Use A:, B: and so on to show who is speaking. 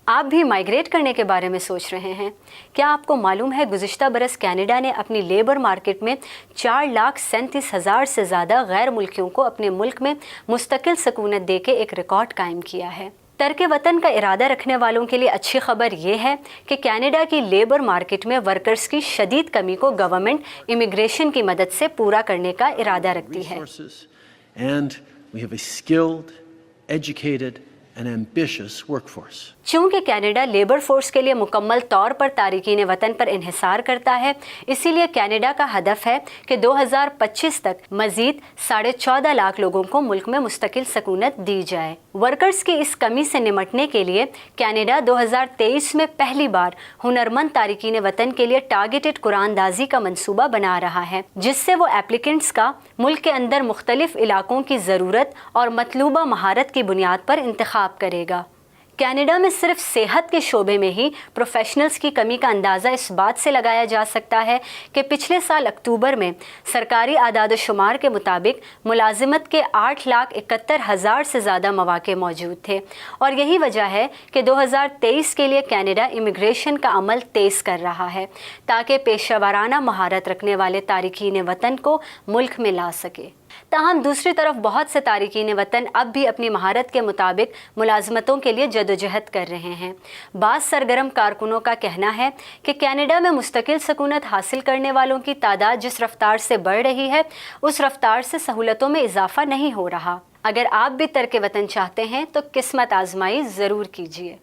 A: آپ بھی مائیگریٹ کرنے کے بارے میں سوچ رہے ہیں؟ کیا آپ کو معلوم ہے گزشتہ برس کینیڈا نے اپنی لیبر مارکیٹ میں 4,37,000 سے زیادہ غیر ملکیوں کو اپنے ملک میں مستقل سکونت دے کے ایک ریکارڈ قائم کیا ہے۔ ترک وطن کا ارادہ رکھنے والوں کے لیے اچھی خبر یہ ہے کہ کینیڈا کی لیبر مارکیٹ میں ورکرز کی شدید کمی کو گورنمنٹ امیگریشن کی مدد سے پورا کرنے کا ارادہ رکھتی ہے۔ چونکہ کینیڈا لیبر فورس کے لیے مکمل طور پر تارکین وطن پر انحصار کرتا ہے، اسی لیے کینیڈا کا ہدف ہے کہ 2025 تک مزید 14.5 لاکھ لوگوں کو ملک میں مستقل سکونت دی جائے۔ ورکرز کی اس کمی سے نمٹنے کے لیے کینیڈا 2023 میں پہلی بار ہنرمند تارکین وطن کے لیے ٹارگیٹڈ قرآن دازی کا منصوبہ بنا رہا ہے، جس سے وہ ایپلیکنٹس کا ملک کے اندر مختلف علاقوں کی ضرورت اور مطلوبہ مہارت کی بنیاد پر انتخاب کرے گا۔ کینیڈا میں صرف صحت کے شعبے میں ہی پروفیشنلز کی کمی کا اندازہ اس بات سے لگایا جا سکتا ہے کہ پچھلے سال اکتوبر میں سرکاری اعداد و شمار کے مطابق ملازمت کے 8,71,000 سے زیادہ مواقع موجود تھے، اور یہی وجہ ہے کہ 2023 کے لیے کینیڈا امیگریشن کا عمل تیز کر رہا ہے تاکہ پیشہ ورانہ مہارت رکھنے والے تارکین وطن کو ملک میں لا سکے۔ تاہم دوسری طرف بہت سے تارکین وطن اب بھی اپنی مہارت کے مطابق ملازمتوں کے لیے جدوجہد کر رہے ہیں۔ بعض سرگرم کارکنوں کا کہنا ہے کہ کینیڈا میں مستقل سکونت حاصل کرنے والوں کی تعداد جس رفتار سے بڑھ رہی ہے، اس رفتار سے سہولتوں میں اضافہ نہیں ہو رہا۔ اگر آپ بھی ترک وطن چاہتے ہیں تو قسمت آزمائی ضرور کیجیے۔